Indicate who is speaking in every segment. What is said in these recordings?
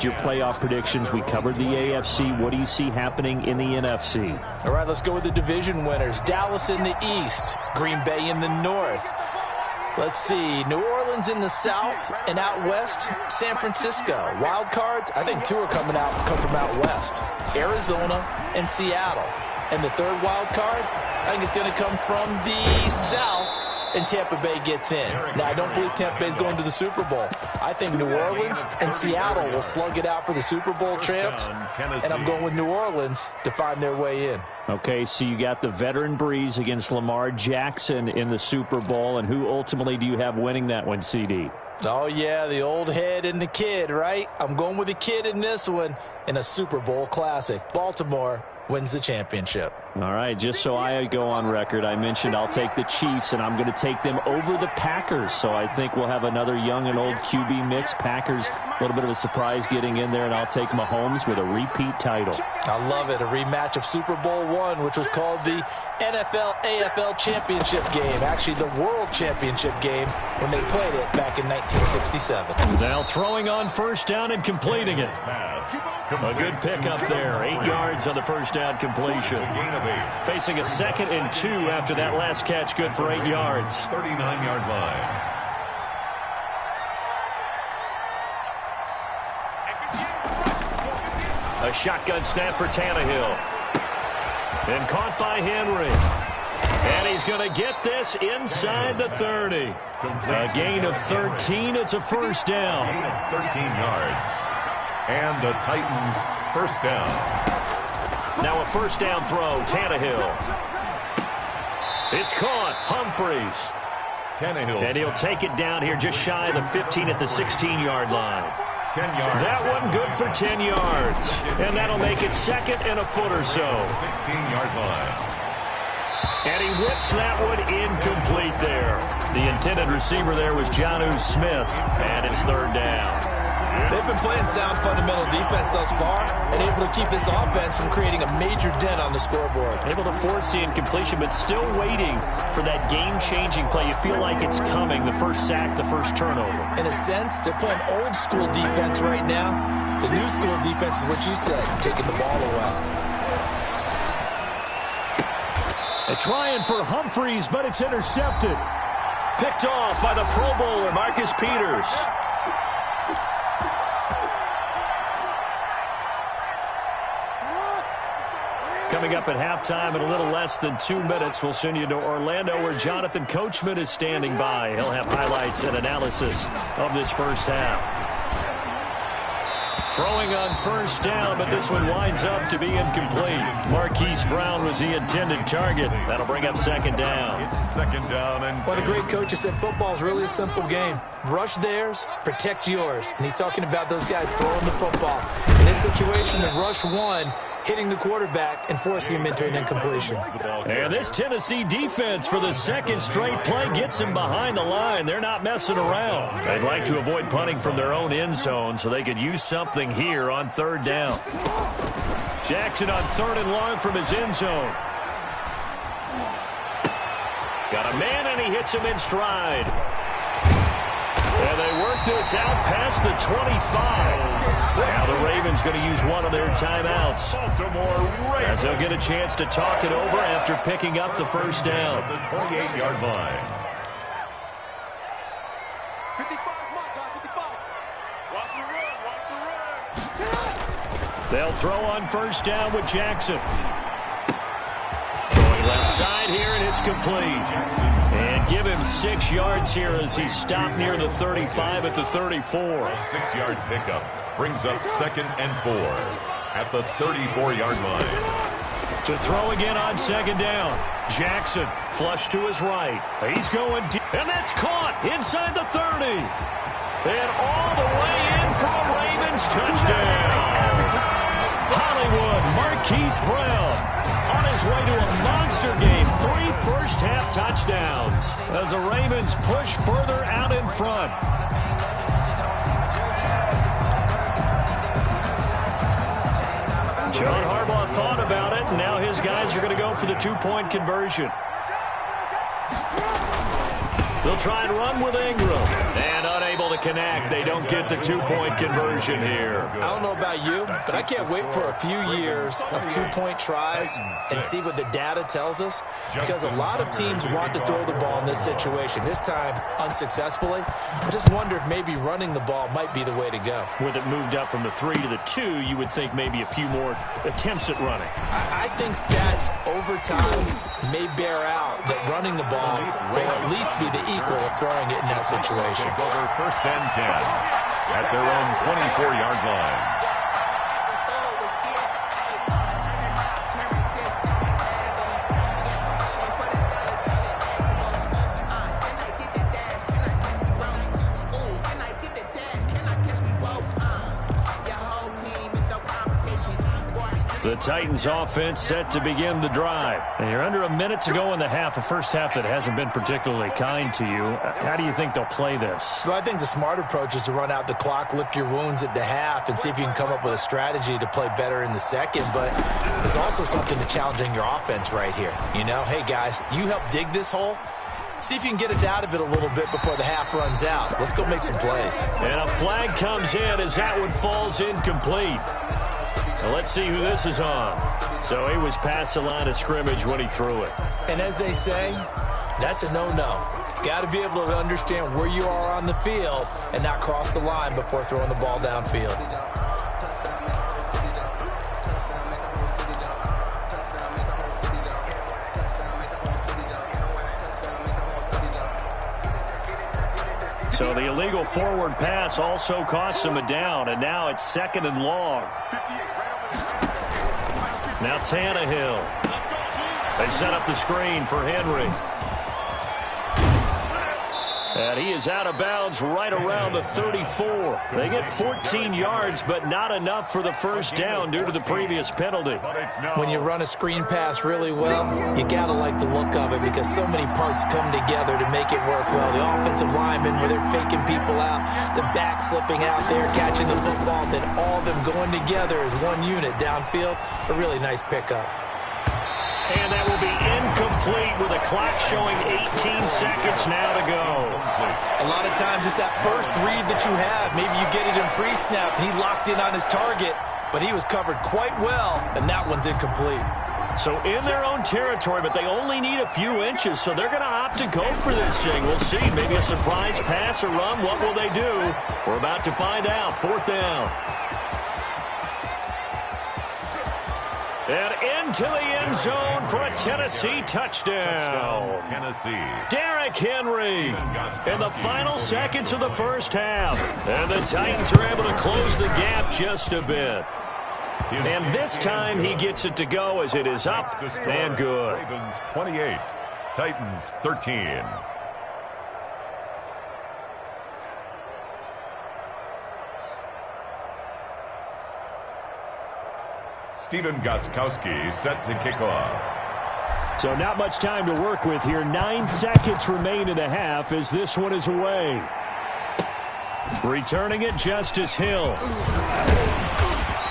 Speaker 1: Your playoff predictions. We covered the AFC. What do you see happening in the NFC?
Speaker 2: All right, let's go with the division winners. Dallas in the East, Green Bay in the North. Let's see, New Orleans in the South, and out West, San Francisco. Wild cards, I think two are come from out West. Arizona and Seattle. And the third wild card, I think it's going to come from the South, and Tampa Bay gets in. Now, I don't believe Tampa Bay's going to the Super Bowl. I think New Orleans and Seattle will slug it out for the Super Bowl champs, and I'm going with New Orleans to find their way in.
Speaker 1: Okay, so you got the veteran Breeze against Lamar Jackson in the Super Bowl, and who ultimately do you have winning that one, CD?
Speaker 2: Oh, yeah, the old head and the kid, right? I'm going with the kid in this one in a Super Bowl classic. Baltimore wins the championship.
Speaker 1: All right, just so I go on record, I mentioned I'll take the Chiefs, and I'm going to take them over the Packers. So I think we'll have another young and old QB mix. Packers, a little bit of a surprise getting in there, and I'll take Mahomes with a repeat title.
Speaker 2: I love it. A rematch of Super Bowl I, which was called the NFL-AFL championship game. Actually, the World Championship game when they played it back in 1967.
Speaker 1: Now throwing on first down and completing it. A good pickup there. 8 yards on the first down completion. Facing a 2nd and 2 after that last catch. Good for 8 yards.
Speaker 3: 39-yard line.
Speaker 1: A shotgun snap for Tannehill. And caught by Henry. And he's going to get this inside the 30. A gain of 13. It's a first down.
Speaker 3: 13 yards. And the Titans first down.
Speaker 1: Now a first down throw. Tannehill. It's caught. Humphreys.
Speaker 3: Tannehill.
Speaker 1: And he'll take it down here just shy of the 15 at the 16-yard line.
Speaker 3: 10 yards.
Speaker 1: That one good for 10 yards. And that'll make it 2nd and a foot or so.
Speaker 3: 16-yard line.
Speaker 1: And he whips that one incomplete there. The intended receiver there was Jonnu Smith. And it's 3rd down.
Speaker 2: They've been playing sound fundamental defense thus far and able to keep this offense from creating a major dent on the scoreboard.
Speaker 1: Able to force the incompletion, but still waiting for that game-changing play. You feel like it's coming, the first sack, the first turnover.
Speaker 2: In a sense, they're playing old-school defense right now. The new-school defense is what you said, taking the ball away.
Speaker 1: They're trying for Humphreys, but it's intercepted. Picked off by the Pro Bowler, Marcus Peters. Coming up at halftime in a little less than 2 minutes, we'll send you to Orlando where Jonathan Coachman is standing by. He'll have highlights and analysis of this first half. Throwing on first down, but this one winds up to be incomplete. Marquise Brown was the intended target. That'll bring up 2nd down.
Speaker 3: It's 2nd down and 10.
Speaker 2: One of the great coaches said football is really a simple game. Rush theirs, protect yours. And he's talking about those guys throwing the football. In this situation, the rush one, hitting the quarterback and forcing him into an incompletion.
Speaker 1: And this Tennessee defense for the 2nd straight play gets him behind the line. They're not messing around. They'd like to avoid punting from their own end zone so they could use something here on 3rd down. Jackson on 3rd and long from his end zone. Got a man and he hits him in stride. And they work this out past the 25. Now the Ravens going to use one of their timeouts as they'll get a chance to talk it over after picking up the first down.
Speaker 3: The 28-yard line.
Speaker 4: 55, Mike, 55. Watch the run.
Speaker 1: They'll throw on first down with Jackson. Going left side here, and it's complete. And give him 6 yards here as he stopped near the 35 at the 34.
Speaker 3: A 6-yard pickup brings up 2nd and 4 at the 34-yard line.
Speaker 1: To throw again on 2nd down. Jackson flush to his right. He's going deep, and that's caught inside the 30. And all the way in for a Ravens touchdown. Hollywood Marquise Brown on his way to a monster game. 3 first-half touchdowns as the Ravens push further out in front. John Harbaugh thought about it, and now his guys are going to go for the 2-point conversion. They'll try and run with Ingram. And unable unable to connect. They don't get the two-point conversion here.
Speaker 2: I don't know about you, but I can't wait for a few years of two-point tries and see what the data tells us, because a lot of teams want to throw the ball in this situation. This time, unsuccessfully. I just wonder if maybe running the ball might be the way to go.
Speaker 1: With it moved up from the 3 to the 2, you would think maybe a few more attempts at running.
Speaker 2: I think stats over time may bear out that running the ball will at least be the equal of throwing it in that situation.
Speaker 3: Take over 1st and 10 at their own 24-yard line.
Speaker 1: The Titans offense set to begin the drive. And you're under a minute to go in the half, a first half that hasn't been particularly kind to you. How do you think they'll play this?
Speaker 2: Well, I think the smart approach is to run out the clock, lick your wounds at the half, and see if you can come up with a strategy to play better in the second. But there's also something to challenging your offense right here. You know, hey, guys, you help dig this hole. See if you can get us out of it a little bit before the half runs out. Let's go make some plays.
Speaker 1: And a flag comes in as that one falls incomplete. Now let's see who this is on. So he was past the line of scrimmage when he threw it.
Speaker 2: And as they say, that's a no-no. Got to be able to understand where you are on the field and not cross the line before throwing the ball downfield.
Speaker 1: So the illegal forward pass also costs him a down, and now it's 2nd and long. Now Tannehill. They set up the screen for Henry. And he is out of bounds right around the 34. They get 14 yards, but not enough for the first down due to the previous penalty.
Speaker 2: When you run a screen pass really well, you got to like the look of it because so many parts come together to make it work well. The offensive linemen, where they're faking people out, the back slipping out there, catching the football, then all of them going together as one unit downfield. A really nice pickup.
Speaker 1: And that will be incomplete with a clock showing 18 seconds now to go.
Speaker 2: A lot of times it's that first read that you have. Maybe you get it in pre-snap and he locked in on his target, but he was covered quite well, and that one's incomplete.
Speaker 1: So in their own territory, but they only need a few inches, so they're going to opt to go for this thing. We'll see. Maybe a surprise pass or run. What will they do? We're about to find out. 4th down. And into the end zone for a Tennessee touchdown.
Speaker 3: Tennessee.
Speaker 1: Derrick Henry in the final seconds of the first half. And the Titans are able to close the gap just a bit. And this time he gets it to go as it is up and good.
Speaker 3: Ravens 28, Titans 13. Stephen Gostkowski set to kick off.
Speaker 1: So not much time to work with here. 9 seconds remain in the half as this one is away. Returning it, Justice Hill.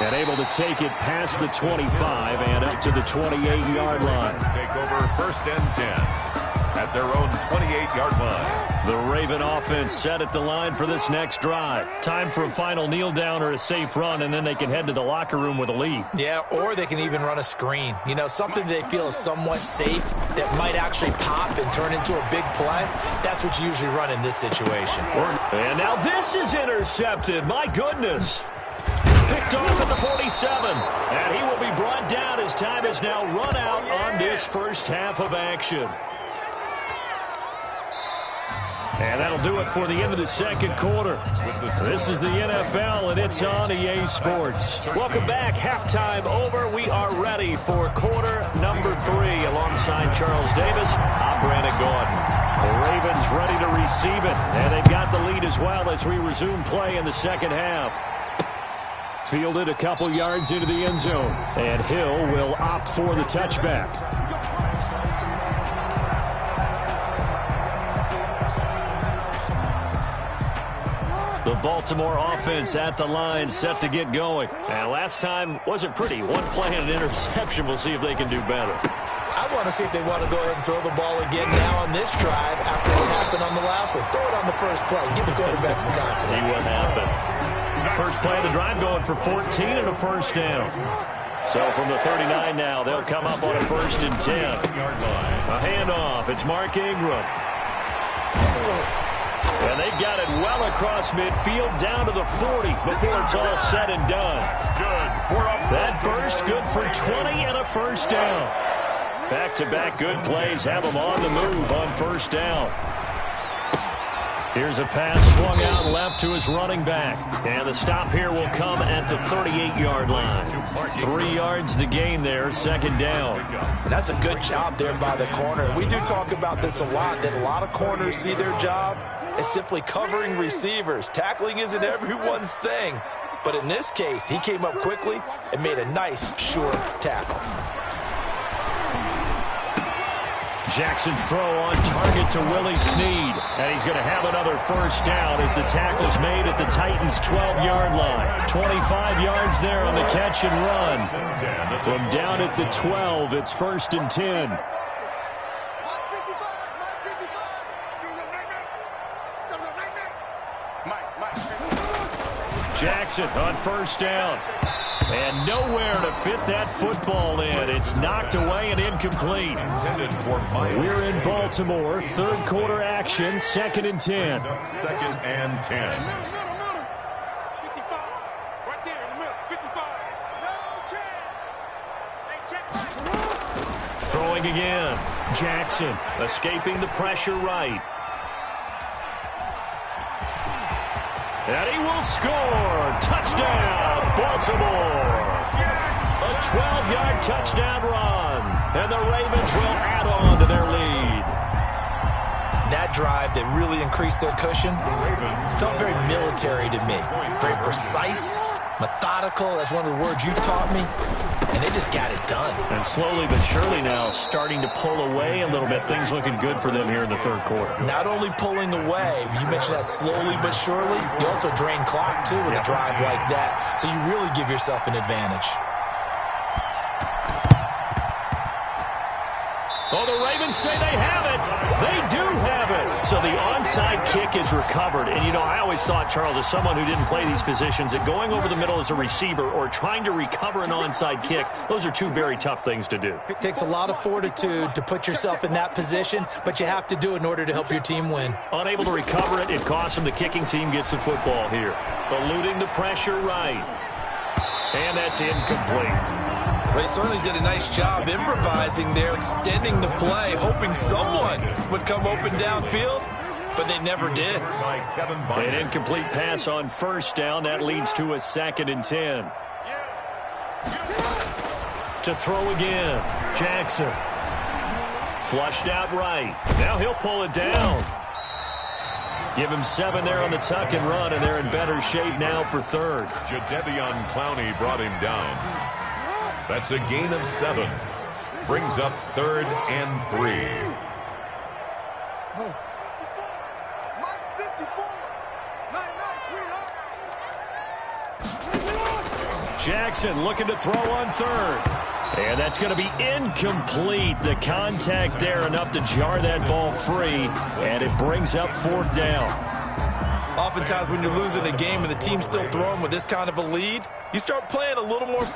Speaker 1: And able to take it past the 25 and up to the 28-yard line.
Speaker 3: Take over 1st and 10 at their own 28-yard line.
Speaker 1: The Raven offense set at the line for this next drive. Time for a final kneel down or a safe run, and then they can head to the locker room with a lead.
Speaker 2: Yeah, or they can even run a screen. You know, something they feel is somewhat safe that might actually pop and turn into a big play. That's what you usually run in this situation.
Speaker 1: And now this is intercepted. My goodness. Picked off at the 47. And he will be brought down as time is now run out on this first half of action. And that'll do it for the end of the second quarter. This is the NFL, and it's on EA Sports. Welcome back. Halftime over. We are ready for quarter number 3 alongside Charles Davis. I'm Brandon Gordon. The Ravens ready to receive it, and they've got the lead as well as we resume play in the second half. Fielded a couple yards into the end zone, and Hill will opt for the touchback. The Baltimore offense at the line set to get going. And last time wasn't pretty. One play and an interception. We'll see if they can do better.
Speaker 2: I want to see if they want to go ahead and throw the ball again now on this drive after what happened on the last one. Throw it on the first play. Give the quarterback some confidence.
Speaker 1: See what happens. First play of the drive going for 14 and a first down. So from the 39 now, they'll come up on a 1st and 10. A handoff. It's Mark Ingram. And they've got it well across midfield down to the 40 before it's all said and done. That burst good for 20 and a first down. Back-to-back good plays have them on the move on first down. Here's a pass swung out left to his running back. And the stop here will come at the 38-yard line. 3 yards the gain there, second down.
Speaker 2: And that's a good job there by the corner. We do talk about this a lot, that a lot of corners see their job as simply covering receivers. Tackling isn't everyone's thing. But in this case, he came up quickly and made a nice, sure tackle.
Speaker 1: Jackson's throw on target to Willie Snead. And he's going to have another first down as the tackle's made at the Titans' 12-yard line. 25 yards there on the catch and run. From down at the 12, it's 1st and 10. Jackson on first down. And nowhere to fit that football in. It's knocked away and incomplete. We're in Baltimore. Third quarter action. 2nd and 10.
Speaker 3: 2nd and 10.
Speaker 1: Throwing again. Jackson escaping the pressure right. And he will score. Touchdown, Baltimore. A 12-yard touchdown run. And the Ravens will add on to their lead.
Speaker 2: That drive that really increased their cushion felt very military to me. Very precise, methodical. That's one of the words you've taught me. And they just got it done.
Speaker 1: And slowly but surely now starting to pull away a little bit. Things looking good for them here in the third quarter.
Speaker 2: Not only pulling away, you mentioned that slowly but surely, you also drain clock too with a drive like that. So you really give yourself an advantage.
Speaker 1: Oh, the Ravens say they have it. They do have it. So the onside kick is recovered. And, you know, I always thought, Charles, as someone who didn't play these positions, that going over the middle as a receiver or trying to recover an onside kick, those are two very tough things to do.
Speaker 2: It takes a lot of fortitude to put yourself in that position, but you have to do it in order to help your team win.
Speaker 1: Unable to recover it, it costs them. The kicking team gets the football here. Eluding the pressure right. And that's incomplete.
Speaker 2: They certainly did a nice job improvising there, extending the play, hoping someone would come open downfield, but they never did.
Speaker 1: An incomplete pass on first down. That leads to a 2nd and 10. To throw again. Jackson. Flushed out right. Now he'll pull it down. Give him 7 there on the tuck and run, and they're in better shape now for third.
Speaker 3: Jadeveon Clowney brought him down. That's a gain of 7. Brings up 3rd and 3.
Speaker 1: Jackson looking to throw on third. And that's going to be incomplete. The contact there enough to jar that ball free. And it brings up 4th down.
Speaker 2: Oftentimes when you're losing a game and the team's still throwing with this kind of a lead, you start playing a little more.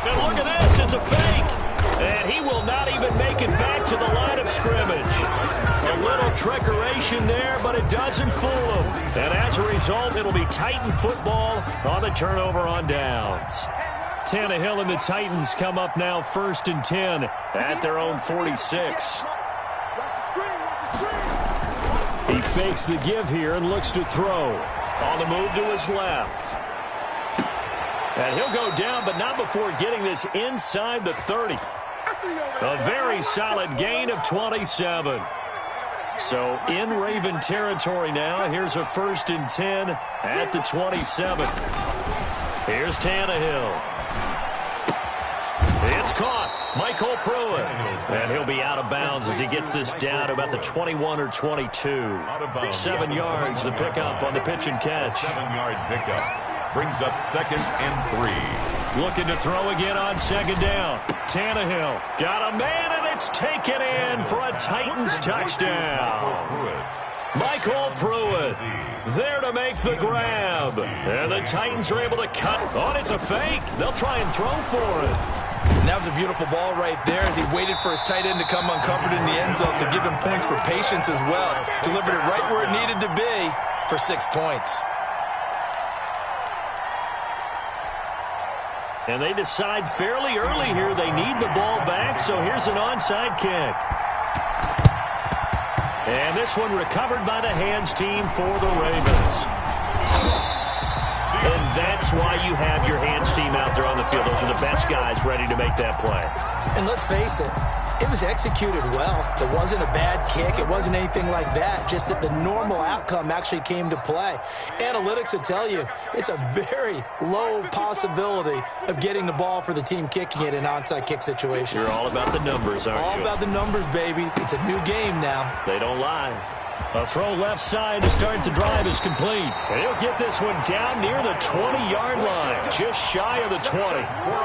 Speaker 1: And look at this, it's a fake. And he will not even make it back to the line of scrimmage. A little trickeration there, but it doesn't fool him. And as a result, it'll be Titan football on the turnover on downs. Tannehill and the Titans come up now 1st and 10 at their own 46. He fakes the give here and looks to throw. On the move to his left. And he'll go down, but not before getting this inside the 30. A very solid gain of 27. So in Raven territory now. Here's a 1st and 10 at the 27. Here's Tannehill. It's caught. Michael Pruitt. And he'll be out of bounds as he gets this down to about the 21 or 22. 7 yards, the pickup on the pitch and catch.
Speaker 3: 7-yard pickup. Brings up 2nd and 3.
Speaker 1: Looking to throw again on second down. Tannehill got a man, and it's taken in for a Titans touchdown. Michael Pruitt there to make the grab. And the Titans are able to cut. Oh, it's a fake. They'll try and throw for it.
Speaker 2: And that was a beautiful ball right there as he waited for his tight end to come uncovered in the end zone to give him points for patience as well. Delivered it right where it needed to be for 6 points.
Speaker 1: And they decide fairly early here they need the ball back, so here's an onside kick. And this one recovered by the hands team for the Ravens. And that's why you have your hands team out there on the field. Those are the best guys ready to make that play.
Speaker 2: And let's face it, it was executed well. It wasn't a bad kick. It wasn't anything like that. Just that the normal outcome actually came to play. Analytics will tell you it's a very low possibility of getting the ball for the team kicking it in an onside kick situation.
Speaker 1: You're all about the numbers, aren't you?
Speaker 2: All about the numbers, baby. It's a new game now.
Speaker 1: They don't lie. A throw left side to start the drive is complete. And he'll get this one down near the 20-yard line, just shy of the 20.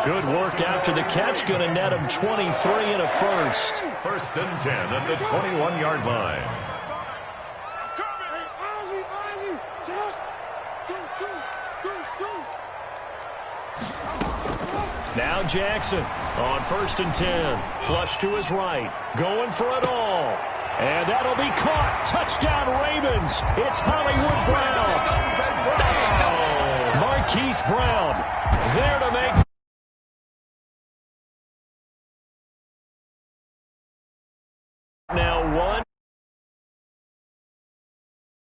Speaker 1: Good work after the catch, going to net him 23 and a first.
Speaker 3: 1st and 10 at the 21-yard line.
Speaker 1: Now Jackson on 1st and 10. Flush to his right, going for it all. And that'll be caught. Touchdown, Ravens. It's Hollywood Brown. Marquise Brown there to make. Now one.